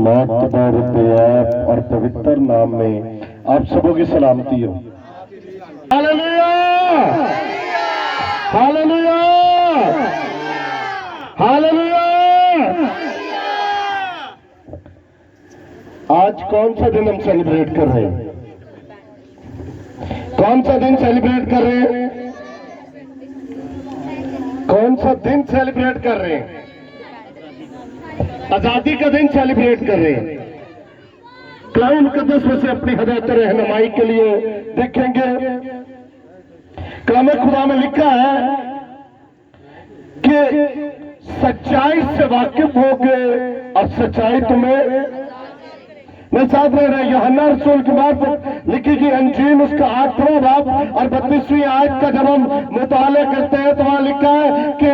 मातबर और पवित्र नाम में आप सबों की सलामती हो। Hallelujah, hallelujah, hallelujah. आज कौन सा दिन हम सेलिब्रेट कर रहे हैं? कौन सा दिन सेलिब्रेट कर रहे हैं? कौन सा दिन सेलिब्रेट कर रहे हैं? आजादी का दिन सेलिब्रेट कर रहे हैं। कलाम मुकद्दस में से अपनी हिदायत रहनुमाई के लिए देखेंगे। कलाम खुदा में लिखा है कि सच्चाई से वाकिफ होगे और सच्चाई तुम्हें मैं साथ रह रहे। यूहन्ना रसूल की बात लिखी गई अंजील उसका 8वां बाब और 32वीं आयत का जब हम मुताला करते हैं तो वहां लिखा है कि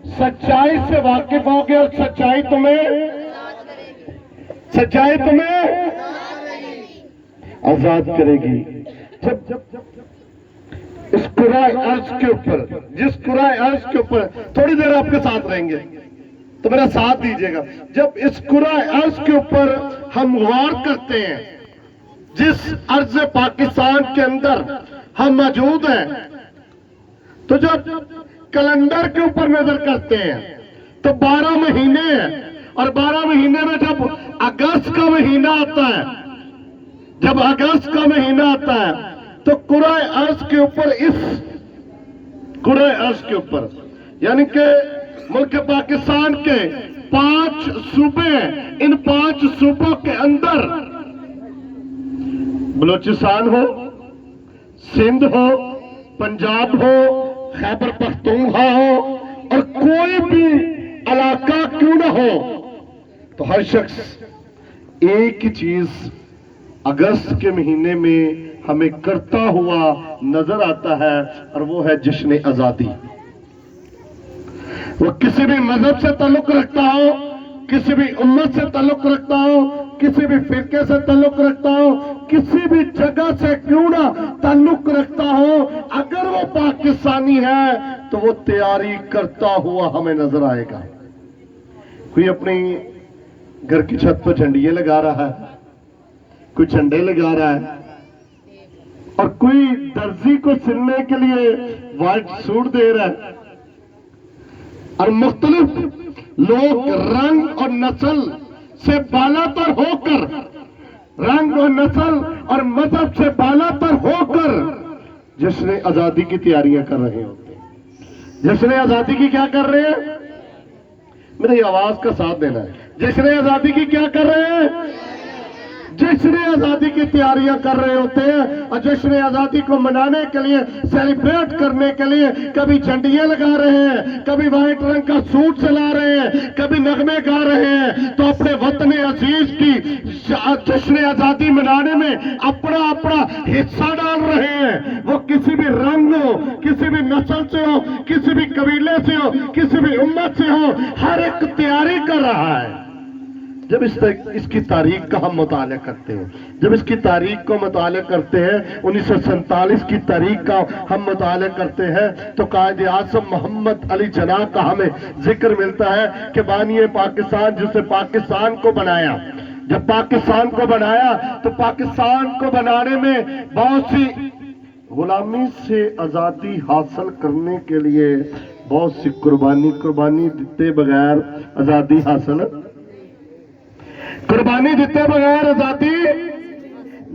सच्चाई से वाकिफ होगे और सच्चाई तुम्हें आजाद करेगी। जब इस कुराए अर्ज के ऊपर, जिस कुराए अर्ज के ऊपर थोड़ी देर आपके साथ रहेंगे तो मेरा साथ दीजिएगा। जब इस कुराए अर्ज के ऊपर हम गौर करते हैं, जिस अर्ज पाकिस्तान के अंदर हम मौजूद हैं, तो जब कैलेंडर के ऊपर नजर करते हैं तो 12 महीने हैं और 12 महीने में जब अगस्त का महीना आता है, जब अगस्त का महीना आता है तो कुराए अर्ज के ऊपर, इस कुराए अर्ज के ऊपर यानी कि मुल्क पाकिस्तान के 5 सूबे हैं। इन 5 सूबों के अंदर बलूचिस्तान हो, सिंध हो, पंजाब हो, खैबर पख्तूनख्वा हो और कोई भी इलाका क्यों ना हो, तो हर शख्स एक ही चीज अगस्त के महीने में हमें करता हुआ नजर आता है और वो है जश्न आजादी। वो किसी भी मजहब से ताल्लुक रखता हो, किसी भी उम्मत से ताल्लुक रखता हो, किसी भी फिरके से ताल्लुक रखता हो, किसी भी जगह से क्यों ना ताल्लुक रखता हो, अगर वो पाकिस्तानी है तो वो तैयारी करता हुआ हमें नजर आएगा। कोई अपनी घर की छत पर झंडियां लगा रहा है, कोई झंडे लगा रहा है और कोई दर्जी को सिलने के लिए व्हाइट सूट दे रहा है और मुख्तलिफ लोग रंग और नस्ल से बालातर होकर, रंग और नस्ल और मजहब से बालातर होकर जश्न आजादी की तैयारियां कर रहे होते हैं। जश्न आजादी की क्या कर रहे हैं? मेरी आवाज का साथ देना है। जश्न आजादी की क्या कर रहे हैं? जश्न आजादी की तैयारियां कर रहे होते हैं और जश्न आजादी को मनाने के लिए, सेलिब्रेट करने के लिए कभी झंडियां लगा रहे हैं, कभी व्हाइट रंग का सूट चला रहे हैं, कभी नगमे गा रहे हैं, तो अपने वतन अजीज की जश्न आजादी मनाने में अपना अपना हिस्सा डाल रहे हैं। वो किसी भी रंग हो, किसी भी नस्ल से हो, किसी भी कबीले से हो, किसी भी उम्मत से हो, हर एक तैयारी कर रहा है। जब इसकी तारीख का हम मुताला करते हैं, जब इसकी तारीख को मुताला करते हैं, 1947 की तारीख का हम मुताला करते हैं, तो कायद आज़म मोहम्मद अली जिन्ना का हमें जिक्र मिलता है कि बानिए पाकिस्तान, जिसने पाकिस्तान को बनाया, जब पाकिस्तान को बनाया तो पाकिस्तान को बनाने में बहुत सी गुलामी से आजादी हासिल करने के लिए बहुत सी कुर्बानी देते बगैर आजादी हासिल, कुर्बानी देते बगैर आजादी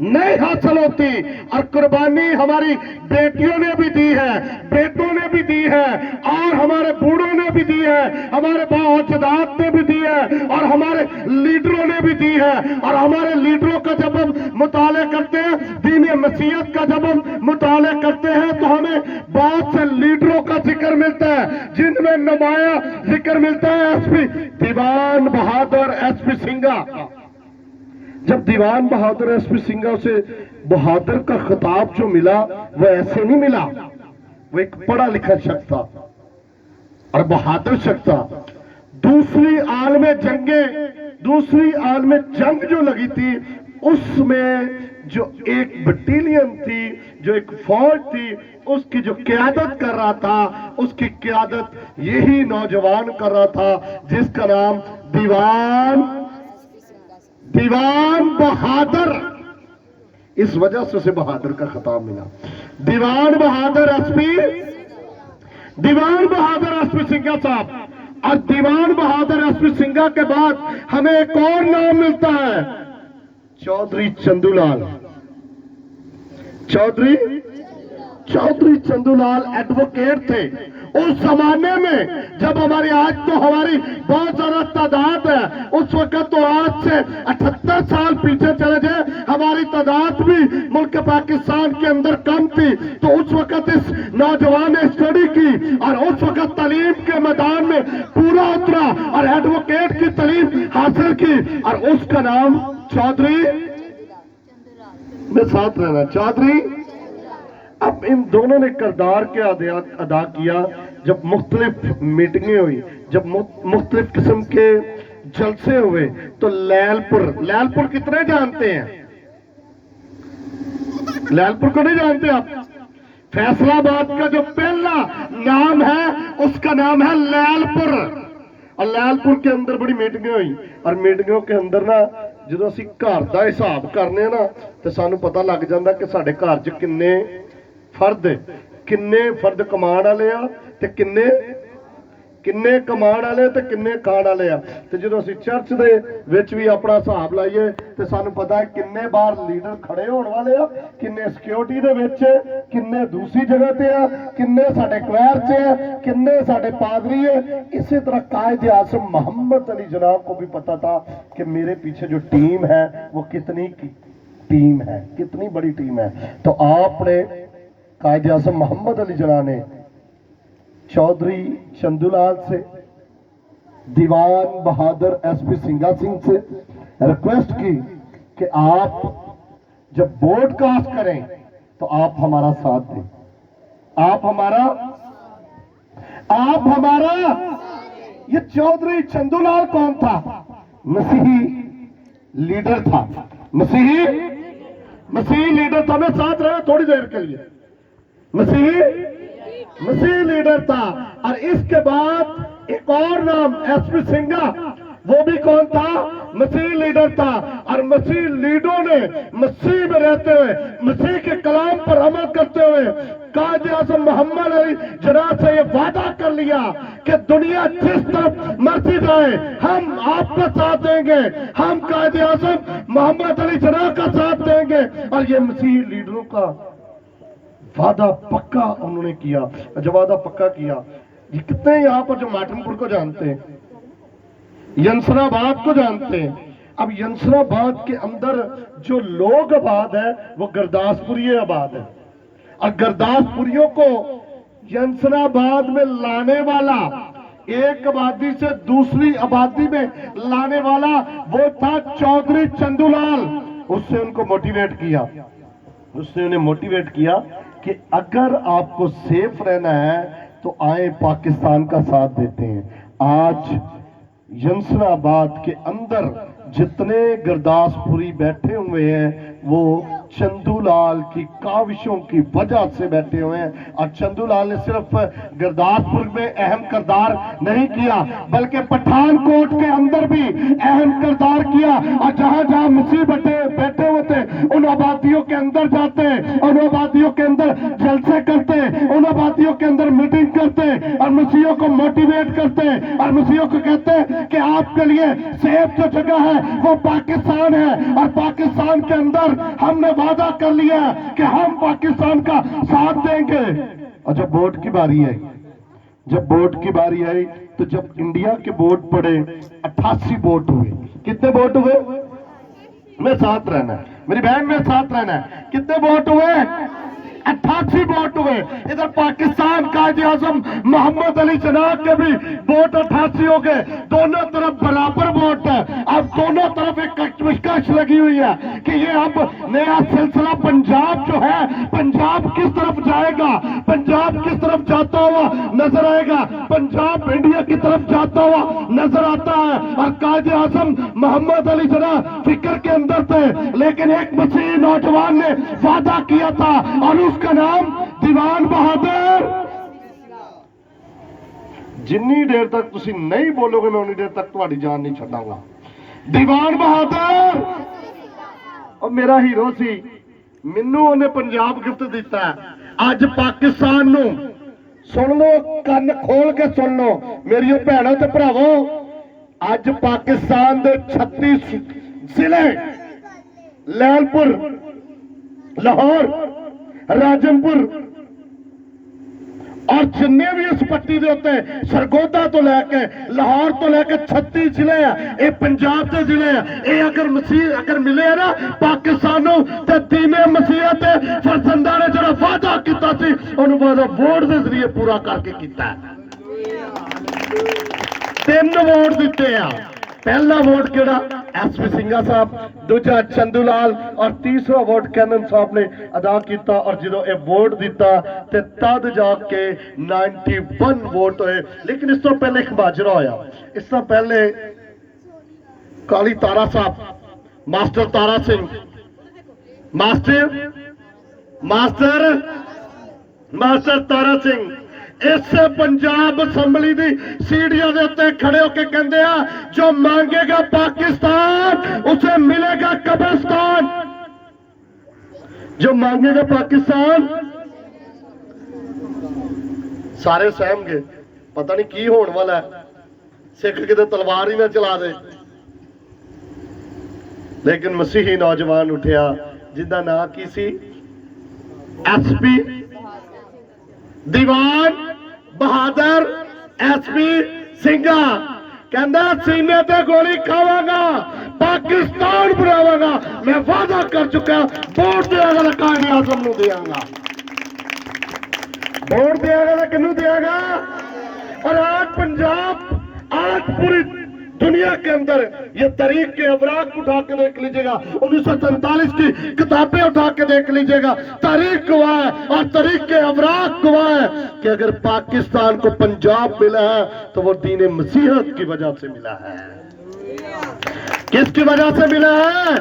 नहीं हासिल होती। और कुर्बानी हमारी बेटियों ने भी दी है, बेटों ने भी दी है और हमारे बूढ़ों ने भी दी है, हमारे बाओ-अजदाद ने भी दी है और हमारे लीडरों ने भी दी है। और हमारे लीडरों का जब हम मुताले करते हैं, दीन मसीहत का जब हम मुताले करते हैं, तो हमें बहुत से लीडरों का जिक्र मिलता है, जिनमें नुमाया जिक्र मिलता है एसपी दीवान बहादुर, एसपी सिंघा। जब दीवान बहादुर एसपी सिंघा से बहादुर का खिताब जो मिला, वो ऐसे नहीं मिला, वो एक पढ़ा लिखा शख्स था और बहादुर शख्स था। दूसरी आलम जंग जो लगी थी, उसमें जो एक बटालियन थी, जो एक फौज थी, उसकी जो क़यादत कर रहा था, उसकी क़यादत यही नौजवान कर रहा था जिसका नाम दीवान दीवान बहादुर, इस वजह से उसे बहादुर का खिताब मिला। दीवान बहादुर एसपी सिंघा साहब। और दीवान बहादुर एसपी सिंघा के बाद हमें एक और नाम मिलता है, चौधरी चंदूलाल। चौधरी चंदूलाल एडवोकेट थे उस जमाने में, जब हमारी आज तो हमारी बहुत ज्यादा तादाद है, उस वक्त तो आज से 78 साल पीछे चले जाए हमारी तादाद भी मुल्क पाकिस्तान के अंदर कम थी। तो उस वक्त इस नौजवान ने स्टडी की और उस वक्त तालीम के मैदान में पूरा उतरा और एडवोकेट की तालीम हासिल की, और उसका नाम चौधरी, में साथ रहना, चौधरी। अब इन दोनों ने किरदार क्या अदा किया, जब मुख्तलिफ मीटिंगें हुई, जब मुख्तलिफ किस्म के जलसे हुए, तो लैलपुर कितने जानते हैं? लैलपुर को नहीं जानते आप? फैसलाबाद का जो पहला नाम है उसका नाम है लैलपुर। और लैलपुर के अंदर बड़ी मीटिंगें हुई, और मीटिंगों के अंदर ना ਜਦੋਂ ਅਸੀਂ ਘਰ ਦਾ ਹਿਸਾਬ ਕਰਨੇ ਨਾ ਤੇ ਸਾਨੂੰ ਪਤਾ ਲੱਗ ਜਾਂਦਾ ਕਿ ਸਾਡੇ ਘਰ 'ਚ ਕਿੰਨੇ ਫਰਦ ਕਮਾਉਣ ਵਾਲੇ ਆ ਤੇ ਕਿੰਨੇ ਕਮਾਉਣ ਵਾਲੇ ਤੇ ਕਿੰਨੇ ਖਾਣ ਵਾਲੇ ਆ। ਤੇ ਜਦੋਂ ਅਸੀਂ ਚਰਚ ਦੇ ਵਿੱਚ ਵੀ ਆਪਣਾ ਹਿਸਾਬ ਲਾਈਏ ਤੇ ਸਾਨੂੰ ਪਤਾ ਹੈ ਕਿੰਨੇ ਬਾਹਰ ਲੀਡਰ ਖੜੇ ਹੋਣ ਵਾਲੇ ਆ, ਕਿੰਨੇ ਸਿਕਿਉਰਿਟੀ ਦੇ ਵਿੱਚ, ਕਿੰਨੇ ਦੂਸਰੀ ਜਗ੍ਹਾ ਤੇ ਆ, ਕਿੰਨੇ ਸਾਡੇ ਕੁਐਰ 'ਚ ਆ, ਕਿੰਨੇ ਸਾਡੇ ਪਾदरी है। इसी तरह कायद आज़म मोहम्मद अली जनाब को भी पता था कि मेरे पीछे जो टीम है वो कितनी टीम है, कितनी बड़ी टीम है। तो आपने कायद आज़म मोहम्मद अली जनाब ने चौधरी चंदूलाल से, दीवान बहादुर एसपी सिंघा सिंह से रिक्वेस्ट की कि आप जब ब्रॉडकास्ट करें तो आप हमारा साथ दें, आप हमारा। ये चौधरी चंदूलाल कौन था? मसीही लीडर था, मसीही लीडर था। मैं साथ रहा थोड़ी देर के लिए, मसीही लीडर था। और इसके बाद एक और नाम एसपी सिंघा, वो भी कौन था? मसीह लीडर था। और मसीह लीडरों ने मसीह में रहते हुए, मसीह के कलाम पर अमल करते हुए कायद आज़म मोहम्मद अली जनाब से ये वादा कर लिया कि दुनिया जिस तरफ मर्जी जाए हम आपका साथ देंगे, हम कायद आज़म मोहम्मद अली जनाब का साथ देंगे। और ये मसीह लीडरों का वादा पक्का उन्होंने किया। जब वादा पक्का किया, ये कितने यहाँ पर जो मार्टिनपुर को जानते हैं, यंसराबाद को जानते हैं। अब यंसराबाद के अंदर जो लोग आबाद है वो गुरदासपुरी आबाद है, और गुरदासपुरियों को यंसराबाद में लाने वाला, एक आबादी से दूसरी आबादी में लाने वाला वो था चौधरी चंदूलाल। उससे उनको मोटिवेट किया, उसने उन्हें मोटिवेट किया कि अगर आपको सेफ रहना है तो आए पाकिस्तान का साथ देते हैं। आज यंसराबाद के अंदर जितने गुरदासपुरी बैठे हुए हैं वो चंदूलाल की काविशों की वजह से बैठे हुए हैं। और चंदूलाल ने सिर्फ गुरदासपुर में अहम किरदार नहीं किया, बल्कि पठानकोट के अंदर भी अहम किरदार किया। और जहां जहां मसीह बैठे हुए थे उन आबादियों के अंदर जाते, उन आबादियों के अंदर जलसे करते, उन आबादियों के अंदर मीटिंग करते और मसीहियों को मोटिवेट करते और मसीहियों को कहते कि आपके लिए सेफ जो जगह है वो पाकिस्तान है, और पाकिस्तान के अंदर हमने वादा कर लिया कि हम पाकिस्तान का साथ देंगे। और जब वोट की बारी आई, तो जब इंडिया के वोट पड़े 88 वोट हुए। कितने वोट हुए? में साथ रहना है मेरी बहन, में साथ रहना है। कितने वोट हुए? 88 वोट हुए। इधर पाकिस्तान कायद आज़म मोहम्मद अली जनाब के भी वोट 88 हो गए। दोनों तरफ बराबर वोट है। अब दोनों तरफ एक कशमकश लगी हुई है कि ये अब नया सिलसिला पंजाब जो है, पंजाब किस तरफ जाएगा, पंजाब किस तरफ जाता हुआ नजर आएगा, पंजाब इंडिया की तरफ जाता हुआ नजर आता है। और कायद आज़म मोहम्मद अली जनाब फिक्र के अंदर थे, लेकिन एक मसीही नौजवान ने वादा किया था और उसका नाम दीवान बहादुर। जिन्नी देर तक तुसी नहीं बोलोगे मैं उन्नी देर तक तुम्हारी जान नहीं छड़ांगा। दीवान बहादुर मेरा हीरो सी, मैनू उन्हें पंजाब गिफ्ट दिता। अज पाकिस्तान नू सुन लो, कन खोल के सुन लो मेरी भैनों ते भरावो, अज पाकिस्तान दे 36 जिले लैलपुर, लाहौर, राजनपुर और जिन्ने भी इस पट्टी के उत्ते सरगोधा तो लैके लाहौर तो लैके 36 जिले है, ये पंजाब के जिले है। ये अगर मसीह अगर मिले है ना पाकिस्तान तो दीने मसीहत फरजंदा ने जो वादा किया वादा वोट के जरिए पूरा करके किया। 3 वोट दिते हैं। पहला वोट केड़ा SP सिंघा साहब, दूजा चंदू लाल और तीसरा वोट कैनन साहब ने अदा किया। और जो ये वोट दिता ते तद जाके 91 वोट होए। लेकिन इस तो पहले एक माजरा होया। इस तो पहले काली तारा साहब, मास्टर तारा सिंह, मास्टर तारा सिंह इस पंजाब असैम्बली की सीढ़ियों के उत्ते खड़े होकर कहते हैं जो मांगेगा पाकिस्तान उसे मिलेगा कब्रिस्तान। जो मांगेगा पाकिस्तान, सारे सहम गए, पता नहीं की होने वाला है, सिख किते तलवार ही ना चला दे। लेकिन मसीही नौजवान उठिया जिंदा नाम की सी SP दीवान बहादुर SP सिंघा। कहता सीने ते गोली खावांगा, पाकिस्तान बनावांगा, मैं वादा कर चुका, वोट देगा तो कायदे आजम नूं देंगा, वोट देगा तो किन्नू देगा। और आज पंजाब, आज पूरी दुनिया के अंदर ये तरीक के अवराक उठा के देख लीजिएगा, 1947 की किताबें उठा के देख लीजिएगा, तारीख गवाह है और तरीक के अवराक गवाह है कि अगर पाकिस्तान को पंजाब मिला है तो वो दीन मसीहत की वजह से मिला है। किसकी वजह से मिला है?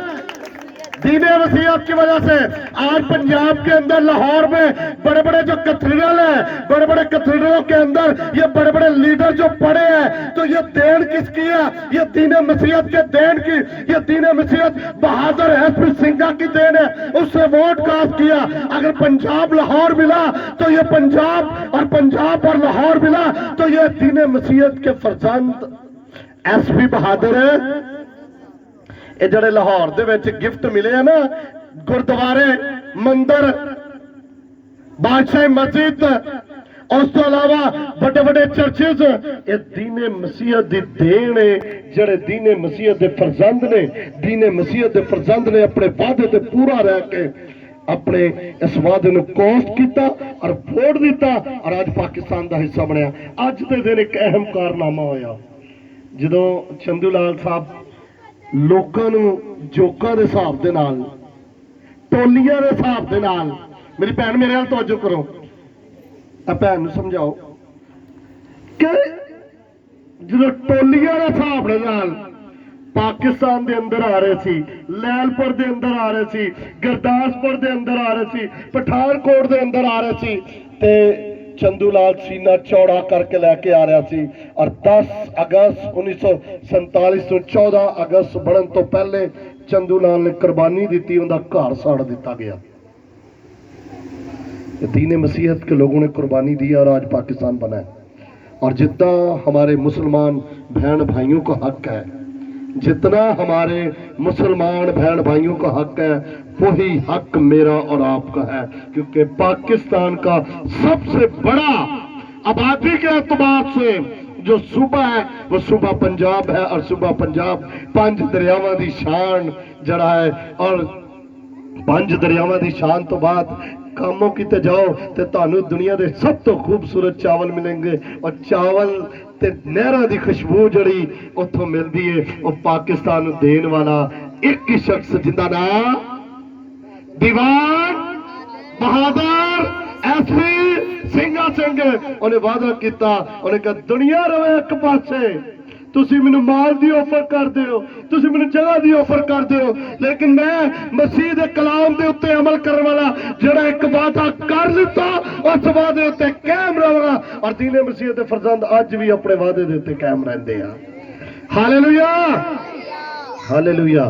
दीन मसीहत की वजह से। आज पंजाब के अंदर लाहौर में बड़े बड़े जो कैथेड्रल है, बड़े बड़े कैथेड्रलों के अंदर ये बड़े बड़े लीडर जो पड़े हैं, तो ये देन किसकी है? ये दीन मसीहत के देन की, ये दीन मसीहत बहादुर SP सिंघा की देन है। उससे वोट कास्ट किया। अगर पंजाब लाहौर मिला तो ये पंजाब और लाहौर मिला तो ये दीन मसीहत के फरजंद SP बहादुर है। ये जड़े लाहौर दे विच गिफ्ट मिले है ना, गुरुद्वारे, मंदिर, बादशाह मस्जिद, उस तो अलावा बड़े बड़े चर्चेज, ये दीने मसीहत दी देन है। जड़े दीने मसीहत दे फरजंद ने, दीने मसीहत दे फरजंद ने अपने वादे ते पूरा रह के अपने इस वादे नूं कोस्ट किया और वोट दिता और आज पाकिस्तान का हिस्सा बनया। अज दे दिन एक अहम कारनामा होया जदों चंदू लाल साहब लोकां नूं जोकां दे हिसाब दे नाल, टोलियां दे हिसाब दे नाल, मेरी भैन मेरे नाल तवज्जो करो, भैन नूं समझाओ कि जो टोलियां दे हिसाब दे नाल पाकिस्तान दे अंदर आ रहे सी, लैलपुर दे अंदर आ रहे सी, गुरदासपुर दे अंदर आ रहे सी, पठानकोट दे अंदर आ रहे सी, ते चंदू लाल सीना चौड़ा करके लैके आ रहा सी। और 10 अगस्त 1947 तो 14 अगस्त बनन तो पहले चंदू लाल ने कुर्बानी दी, उनका घर साड़ दिता गया। दीन मसीहत के लोगों ने कुर्बानी दी और आज पाकिस्तान बना है। और जितना हमारे मुसलमान बहन भाइयों को हक है, जितना हमारे मुसलमान बहन भाइयों का हक है, वही हक मेरा और आपका है। क्योंकि पाकिस्तान का सबसे बड़ा आबादी के एतबार से जो सूबा है वो सूबा पंजाब है। और सूबा पंजाब 5 दरियावां दी शान जड़ा है। और 5 दरियावां दी शान तो बाद कामों किते जाओ तो तुहानू दुनिया के सब तो खूबसूरत चावल मिलेंगे। और चावल ते नहरों की खुशबू जड़ी उतों मिलती है, वो पाकिस्तान नू देने वाला एक ही शख्स जिंदा नाम दीवान बहादुर SP सिंघा सिंह। उन्हें वादा किया, उन्हें कहा दुनिया रवे एक पासे, तुसी मैनू माल दी ऑफर करते हो, तुसी मैनू जगह दी ऑफर करते हो, लेकिन मैं मसीह दे कलाम दे उत्ते अमल करने वाला जड़ा एक वादा कर लिता उस वादे उत्ते कायम रहांगा। और दीन मसीह दे फरजंद अज भी अपने वादे दे उत्ते कायम रहंदे आ। Hallelujah, hallelujah.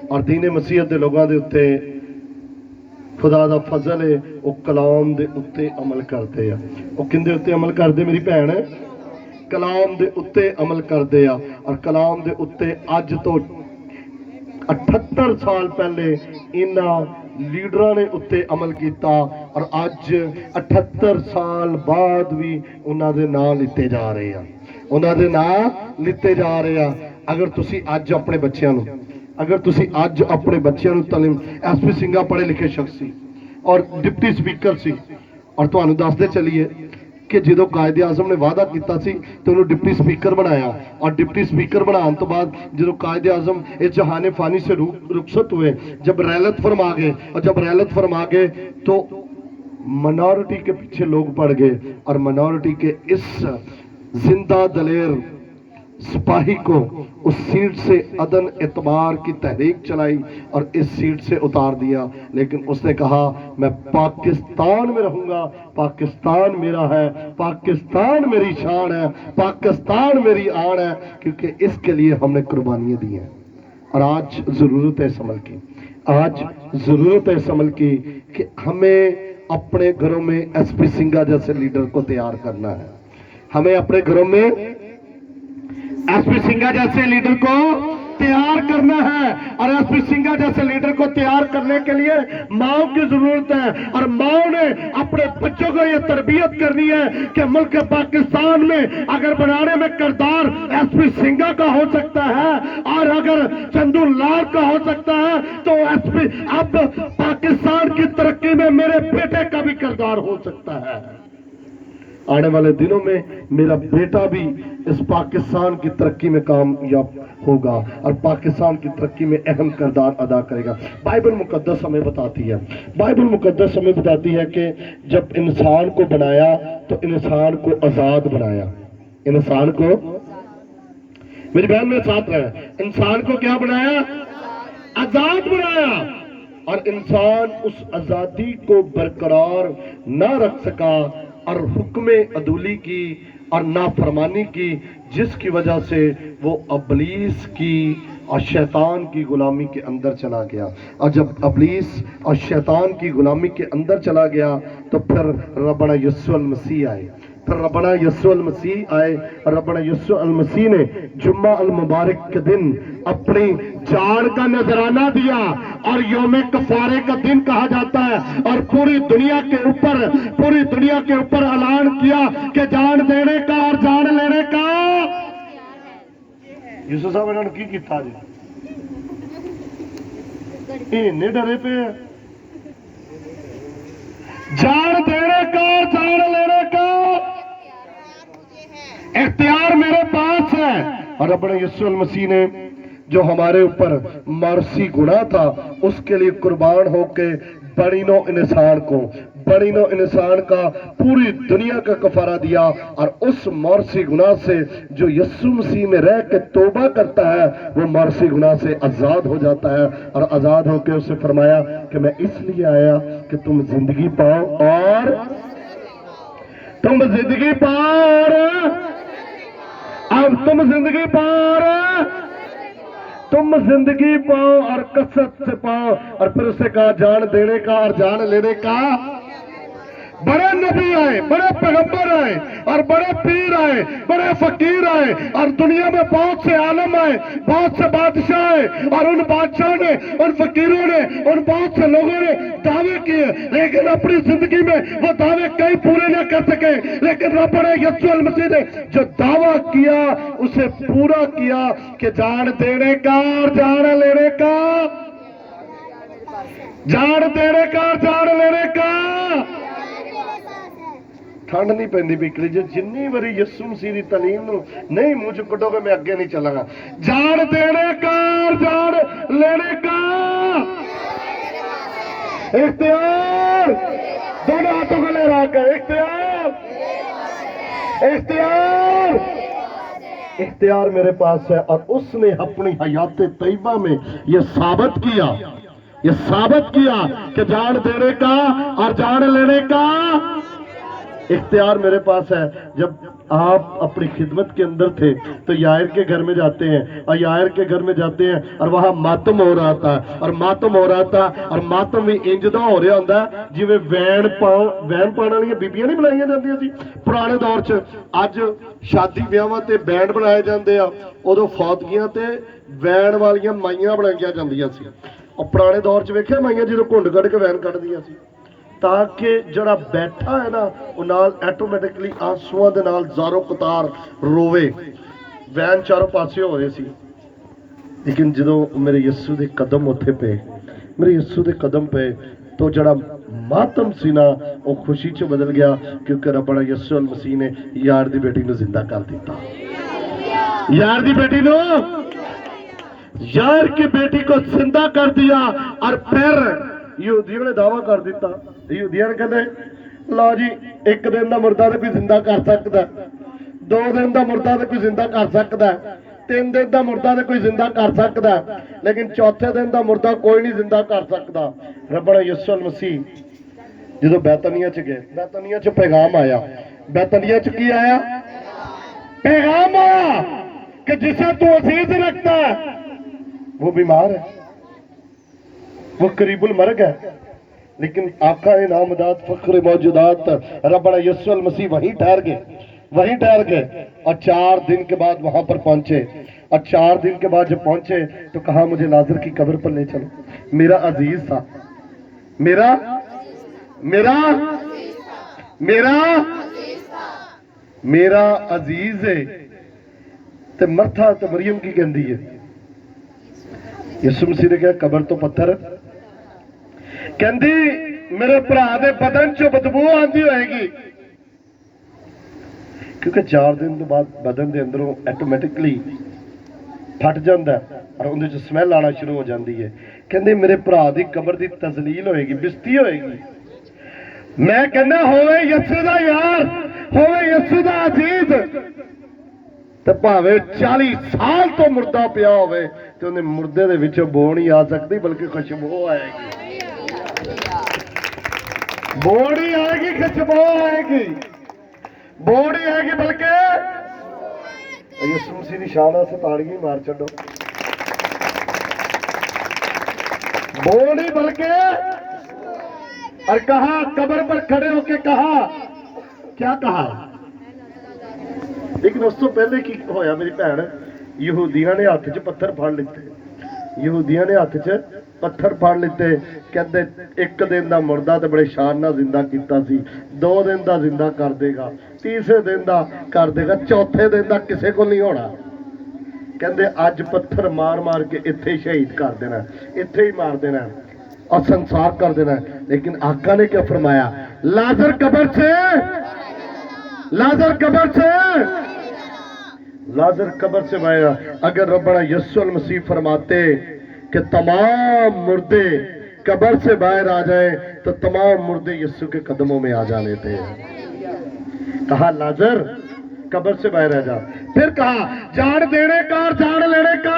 اور دین مسیحت دے لوگوں دے اتنے خدا دا فضل ہے وہ کلام دے اتنے عمل کرتے ہیں. وہ کندے اتنے عمل کرتے میری بہن؟ کلام دے اتنے عمل کرتے ہیں. اور کلام دے اتنے اج تو 78 سال پہلے انہاں لیڈراں نے اتنے عمل کیتا اور اج 78 سال بعد بھی انہاں دے نام لیتے جا رہے ہیں. انہاں دے نام لیتے جا رہے ہیں. اگر تسی اج اپنے بچیاں نو تعلیم ایس پی سنگھا پڑھے لکھے شخص سی اور ڈپٹی سپیکر سی اور تانوں دسدے چلیے کہ جدو قائد اعظم نے وعدہ کیتا سی تو انہوں ڈپٹی سپیکر بنایا اور ڈپٹی سپیکر بنان تو بعد جدو قائد اعظم اس جہان فانی سے رخصت ہوئے جب رحلت فرما گئے تو منارٹی کے پیچھے لوگ پڑ گئے اور منارٹی کے اس زندہ دلیر سپاہی کو اس سیٹ سے عدم اعتبار کی تحریک چلائی اور اس سیٹ سے اتار دیا. لیکن اس نے کہا میں پاکستان میں رہوں گا, پاکستان میرا ہے, پاکستان میری شان ہے, پاکستان میری آن ہے, کیونکہ اس کے لیے ہم نے قربانیاں دی ہیں. اور آج ضرورت ہے اس عمل کی, کہ ہمیں اپنے گھروں میں ایس پی سنگھا جیسے لیڈر کو تیار کرنا ہے. ہمیں اپنے گھروں میں ایس پی سنگھا جیسے لیڈر کو تیار کرنا ہے. اور ایس پی سنگھا جیسے لیڈر کو تیار کرنے کے لیے ماؤں کی ضرورت ہے. اور ماؤں نے اپنے بچوں کو یہ تربیت کرنی ہے کہ ملک پاکستان میں اگر بنانے میں کردار ایس پی سنگھا کا ہو سکتا ہے اور اگر چندو لال کا ہو سکتا ہے تو ایس پی اب پاکستان کی ترقی میں میرے بیٹے کا بھی کردار ہو سکتا ہے. آنے والے دنوں میں میرا بیٹا بھی اس پاکستان کی ترقی میں کامیاب ہوگا اور پاکستان کی ترقی میں اہم کردار ادا کرے گا. بائبل مقدس ہمیں بتاتی ہے کہ جب انسان کو بنایا تو انسان کو آزاد بنایا. انسان کو, میری بہن میں ساتھ رہے, انسان کو کیا بنایا؟ آزاد بنایا. اور انسان اس آزادی کو برقرار نہ رکھ سکا اور حکم عدولی کی اور نافرمانی کی, جس کی وجہ سے وہ ابلیس کی اور شیطان کی غلامی کے اندر چلا گیا. اور جب ابلیس اور شیطان کی غلامی کے اندر چلا گیا تو پھر ربنا یسوع المسیح آئے. ربنا یسوع المسیح نے جمعہ المبارک کے دن اپنی جان کا نذرانہ دیا اور یوم کفارے کا دن کہا جاتا ہے. اور پوری دنیا کے اوپر اعلان کیا کہ جان دینے کا اور جان لینے کا. یوسف صاحب انہوں نے کی کیتا جی؟ نہیں ڈرے پہ جان دینے کا اور جان لینے کا اختیار میرے پاس ہے. اور اپنے یسوع المسیح نے جو ہمارے اوپر مرسی گناہ تھا اس کے لیے قربان ہو کے بڑی نو انسان کا پوری دنیا کا کفارہ دیا. اور اس مرسی گناہ سے جو یسوع مسیح میں رہ کے توبہ کرتا ہے وہ مرسی گناہ سے آزاد ہو جاتا ہے. اور آزاد ہو کے اسے فرمایا کہ میں اس لیے آیا کہ تم زندگی پاؤ اور تم زندگی پاؤ اور کثرت سے پاؤ. اور پھر اسے کہا جان دینے کا اور جان لینے کا. بڑے نبی آئے, بڑے پیغمبر آئے اور بڑے پیر آئے, بڑے فقیر آئے اور دنیا میں بہت سے عالم آئے, بہت سے بادشاہ آئے اور ان بادشاہوں نے, ان فقیروں نے, ان بہت سے لوگوں نے دعوے کیے, لیکن اپنی زندگی میں وہ دعوے کئی پورے نہ کر سکے. لیکن رب نے یسوع المسیح نے جو دعویٰ کیا اسے پورا کیا کہ جان دینے کا اور جان لینے کا, جان دینے کا اور جان لینے کا. ٹھنڈ نہیں پہنی بکلی جی جنی بری یسوع مسیح دی تعلیم نو نہیں منہ چ کڈو گے میں اگے نہیں چلا گا. جان دینے کا اور جان لینے کا اختیار, دونوں ہاتھوں کو لے رہا کر اختیار میرے پاس ہے. اور اس نے اپنی حیات طیبہ میں یہ ثابت کیا کہ جان دینے کا اور جان لینے کا इख्तियार मेरे पास है। जब आप अपनी खिदमत के अंदर थे तो यायर के घर में जाते हैं, और यायर के घर में जाते हैं और वहां मातम हो रहा था, और मातम हो रहा था, और मातम भी इंजदा हो रहा होंदा जिवें वैन पाउण वाली बीबियां नहीं बनाईयां जांदियां सी पुराने दौर च। अज शादी विआहां ते बैंड बनाए जांदे आ, उदों फौतगियां ते वैन वालियां माइयां बनाईयां जांदियां सी। और पुराने दौर च वेखिया माइयां जदों घुंड कढ के वैन कढदियां सी, ताकि जड़ा बैठा है ना वो नाल ऐटोमैटिकली आंसुआं दे नाल ज़ारो कतार रोवे। वैन चारों पासे हो रहे सी, लेकिन जदों मेरे यस्सू दे कदम उत्थे पे, मेरे यस्सू दे कदम पे, तो जड़ा मातम सी ना वो खुशी च बदल गया, क्योंकि रब्बना यस्सू अल मसीह ने यार दी बेटी नूं जिंदा कर दिता। यार दी बेटी नूं, यार की बेटी को जिंदा कर दिया। और फिर यहूदियों ने दावा कर दिता, यहूदियों ने कहते लो जी, एक दिन का मुर्दा तो कोई जिंदा कर सकता, 2 दिन का मुर्दा तो कोई जिंदा कर सकता, 3 दिन का मुर्दा तो कोई जिंदा कर सकता, लेकिन चौथे दिन का मुर्दा कोई नहीं जिंदा कर सकता। रब्बना यीशु अल मसीह जो बैतनिया च गए, बैतनिया च पैगाम आया। बैतनिया च की आया? पैगाम आया कि जिसे तू अजीज रखता है वो बीमार है, वो करीबुल मर्ग है। लेकिन आका नामदात फख्र मौजूदात रब्बना यीशु अल मसीह वहीं ठहर गए, वहीं ठहर गए। और 4 दिन के बाद वहां पर पहुंचे, और 4 दिन के बाद जब पहुंचे तो कहा मुझे लाजर की कब्र पर ले चलो। मेरा अजीज था, मेरा मेरा मेरा मेरा अजीज है। ते मरथा तो मरियम की कहती है, यीशु मसीह ने कहा कब्र तो पत्थर, कहती मेरे भरा दे बदन चो बदबू आती होएगी, क्योंकि 4 दिन बाद बदन के अंदरों ऐटोमैटिकली फट जाता है और उन्हें स्मैल आना शुरू हो जाती है। कहते मेरे भरा की कब्र की तजलील होएगी, बिस्ती होएगी। मैं कहना होवे यीशु दा यार, होवे यीशु दा अजीज, तो भावे 40 साल तो मुर्दा पिया होवे तो उन्हें मुर्दे दे विचों बो नहीं आ सकती, बल्कि खुशबू आएगी, बो नहीं आएगी, खुशबू आएगी, बो नहीं आएगी, बल्कि यीशु मसीह की शान से ताड़ियां मार छो। बो नहीं बल्कि, और कहा कब्र पर खड़े होके कहा, क्या कहा? लेकिन उस तो पहले की होया मेरी भैन, यहूदियों ने हाथ च पत्थर फड़ लिते, यहूदियों ने हाथ च पत्थर फड़ लिते। कहते 1 दिन का मुर्दा तो बड़े शान नाल जिंदा कीता सी, 2 दिन का जिंदा कर देगा, 3 दिन का कर देगा, चौथे दिन का किसी को नहीं होना। कहते अज पत्थर मार मार के इत्थे ही शहीद कर देना, इत्थे ही मार देना और संसार कर देना। लेकिन आका ने क्या फरमाया? लाजर कब्र से, लाजर कब्र से, लाजर कब्र से आया। अगर रब्बना यीशु अल मसीह फरमाते कि तमाम मुर्दे कब्र से बाहर आ जाए तो तमाम मुर्दे यीशु के कदमों में आ जाने थे। कहा लाजर कब्र से बाहर आ जा। फिर कहा जान देने का और जान लेने का,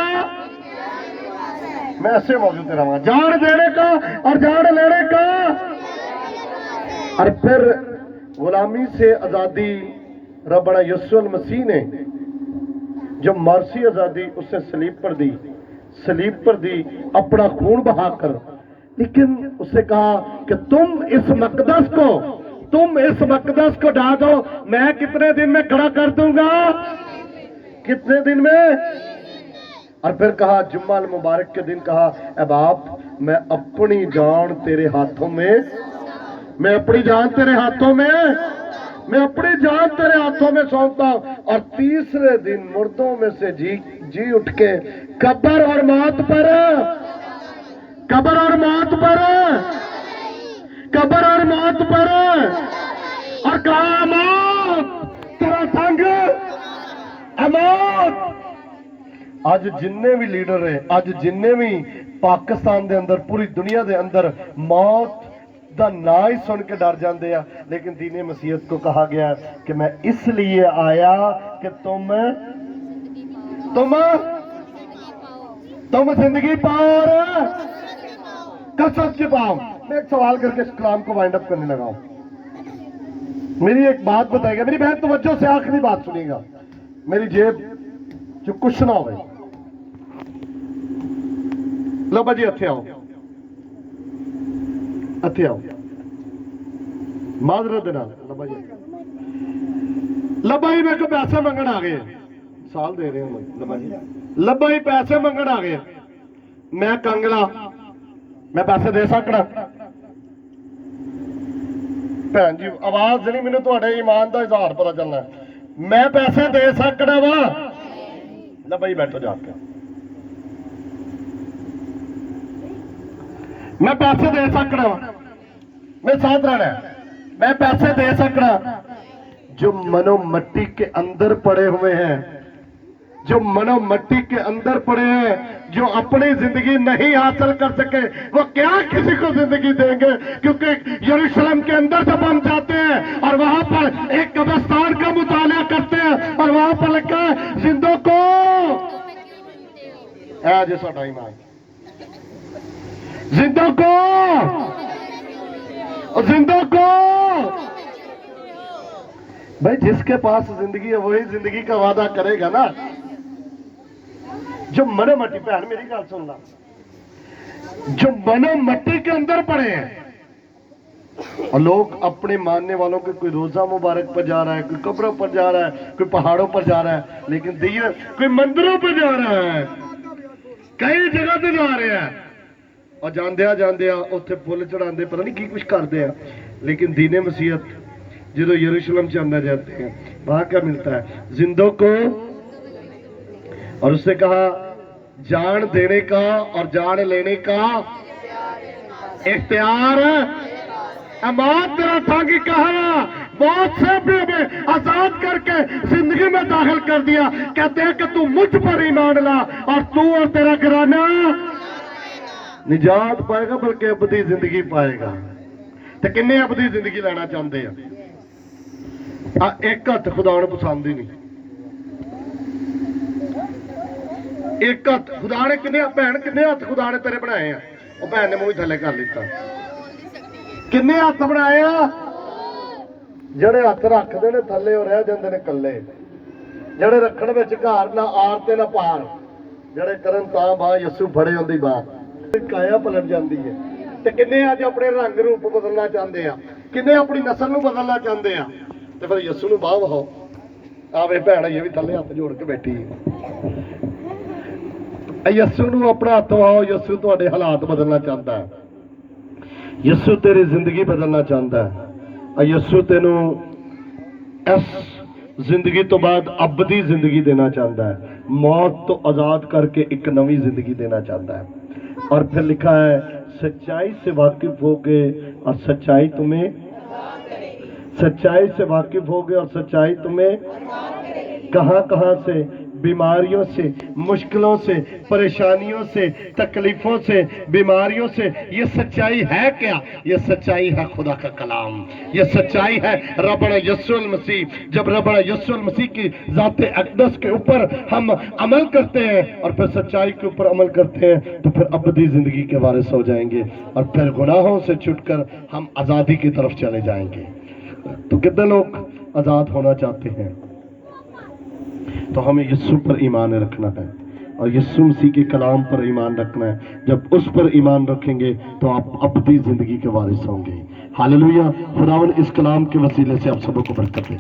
मैं ऐसे मौजूद रहा, जान देने का और जान लेने का। और फिर गुलामी से आजादी रब्बना यीशु अल मसीह ने जो मर्सी आजादी उसने सलीब पर दी, सलीब पर दी अपना खून बहाकर। लेकिन उसने कहा कि तुम इस मकदस को, तुम इस मकदस को ढा दो, मैं कितने दिन में खड़ा कर दूंगा, कितने दिन में। और फिर कहा जुम्मा अल मुबारक के दिन कहा ए बाप मैं अपनी जान तेरे हाथों में, मैं अपनी जान तेरे हाथों में, मैं अपनी जान तेरे हाथों में सौंपता हूं। और तीसरे दिन मुर्दों में से जी उठ के कब्र और मौत पर, कब्र और मौत पर, कब्र और मौत पर, और कहा मौत तेरा संग, मौत। आज जिन्ने भी लीडर है, आज जिन्ने भी पाकिस्तान के अंदर, पूरी दुनिया के अंदर मौत का ना ही सुन के डर जाते हैं। लेकिन दीने मसीहत को कहा गया कि मैं इसलिए आया कि तुम जिंदगी पाओ और कसरत के पाओ। मैं एक सवाल करके इस कलाम को वाइंड अप करने लगा हूं। मेरी एक बात बताएगा, मेरी बहन तवज्जो से आखिरी बात सुनिएगा, मेरी जेब जो कुछ ना हो। लो भाजी इत्थे आओ, इत्थे आओ माजरत दे नाल। लब्बा जी मेरे को पैसे मंगण आ गए, साल दे रहे हो लब्बा जी, लब्बा जी पैसे मंगण आ गए, मैं कंगला, मैं पैसे दे सकना? भैन जी आवाज नहीं, मैंने तुहाडे ईमान का इजहार पता चलना है, मैं पैसे दे सकना वा? लब्बा जी बैठो जाके, मैं पैसे दे सकना वा, मेरे साथ रहना है, मैं पैसे दे सकना? जो मनो मट्टी के अंदर पड़े हुए हैं, जो मनो मट्टी के अंदर पड़े हैं, जो अपनी जिंदगी नहीं हासिल कर सके, वो क्या किसी को जिंदगी देंगे? क्योंकि यरूशलेम के अंदर जब हम जाते हैं और वहां पर एक कब्रिस्तान का मुताला करते हैं और वहां पर लिखा है जिंदों को जैसा टाइम आए, जिंदों को, जिंदों को। भाई जिसके पास जिंदगी है वही जिंदगी का वादा करेगा ना। जो मनो मट्टी, भैन मेरी गल सुनना, जो मनो मट्टी के अंदर पड़े हैं और लोग अपने मानने वालों के, कोई रोजा मुबारक पर जा रहा है, कोई कब्रों पर जा रहा है, कोई पहाड़ों पर जा रहा है, लेकिन दिए कोई मंदिरों पर जा रहा है, कई जगह पे जा रहे हैं और जांदे उत्थे फुल चढ़ाते, पता नहीं की कुछ करते हैं, लेकिन दीने मसीहत जो यरूशलेम से अंदर जाते हैं वहां क्या मिलता है? जिंदों को। और उसने कहा जान देने का और जान लेने का इख्तियार अमाद तेरा था कि कहा, बहुत से भी हमें आजाद करके जिंदगी में दाखिल कर दिया, कहते हैं कि तू मुझ पर ईमान ला और तू और तेरा घराना निजात पाएगा, बल्कि अबदी जिंदगी पाएगा। तो किन्ने अबदी जिंदगी लेना चाहते हैं? एक हथ खुदा ने पसंद ही नहीं, एक हथ खुदा ने किन्ने, भैन किन्ने हथ खुदा ने तेरे बनाए हैं? और भैन ने मूंह थले कर लिता, किन्ने हथ बनाए आ? ਜਿਹੜੇ ਹੱਥ ਰੱਖਦੇ ਨੇ ਥੱਲੇ ਉਹ ਰਹਿ ਜਾਂਦੇ ਨੇ ਇਕੱਲੇ, ਜਿਹੜੇ ਰੱਖਣ ਵਿੱਚ ਘਾਰ ਨਾ ਆਰ ਤੇ ਨਾ ਪਾਰ, ਜਿਹੜੇ ਕਰਨ ਤਾਂ ਬਾਹ ਯਿਸੂ ਫੜੇ ਹੁੰਦੀ ਬਾਹ, ਕਾਇਆ ਪਲਟ ਜਾਂਦੀ ਹੈ। ਤੇ ਕਿੰਨੇ ਅੱਜ ਆਪਣੇ ਰੰਗ ਰੂਪ ਬਦਲਣਾ ਚਾਹੁੰਦੇ ਆ, ਕਿੰਨੇ ਆਪਣੀ ਨਸਲ ਨੂੰ ਬਦਲਣਾ ਚਾਹੁੰਦੇ ਆ, ਤੇ ਫਿਰ ਯਿਸੂ ਨੂੰ ਬਾਹ ਵਹਾਓ। ਆਵੇ ਭੈਣ ਇਹ ਵੀ ਥੱਲੇ ਹੱਥ ਜੋੜ ਕੇ ਬੈਠੀ ਹੈ, ਯਿਸੂ ਨੂੰ ਆਪਣਾ ਹੱਥ ਵਹਾਓ। ਯਿਸੂ ਤੁਹਾਡੇ ਹਾਲਾਤ ਬਦਲਣਾ ਚਾਹੁੰਦਾ ਹੈ, ਯਿਸੂ ਤੇਰੀ ਜ਼ਿੰਦਗੀ ਬਦਲਣਾ ਚਾਹੁੰਦਾ ਹੈ। ਯਿਸੂ ਤੈਨੂੰ ਇਸ ਜ਼ਿੰਦਗੀ ਤੋਂ ਬਾਅਦ ਅਬਦੀ ਜ਼ਿੰਦਗੀ ਦੇਣਾ ਚਾਹੁੰਦਾ ਹੈ, मौत तो आजाद करके एक नवी जिंदगी देना चाहता है। और फिर लिखा है सच्चाई से वाकिफ होगे और सच्चाई तुम्हें, सच्चाई से वाकिफ होगे और सच्चाई तुम्हें कहां कहां से, बीमारियों से, मुश्किलों से, परेशानियों से, तकलीफों से, बीमारियों से। ये सच्चाई है क्या? ये सच्चाई है खुदा का कलाम, ये सच्चाई है रब्बना यीशु मसीह। जब रब्बना यीशु मसीह की ज़ाते अक़दस के ऊपर हम अमल करते हैं और फिर सच्चाई के ऊपर अमल करते हैं तो फिर अबदी जिंदगी के वारिस हो जाएंगे और फिर गुनाहों से छुटकर हम आज़ादी की तरफ चले जाएंगे। तो कितने लोग आज़ाद होना चाहते हैं? तो हमें यीशु पर ईमान रखना है और यीशु मसीह के कलाम पर ईमान रखना है। जब उस पर ईमान रखेंगे तो आप अबदी जिंदगी के वारिस होंगे। हालेलुया। खुदावंद इस कलाम के वसीले से आप सबको बरकत दे।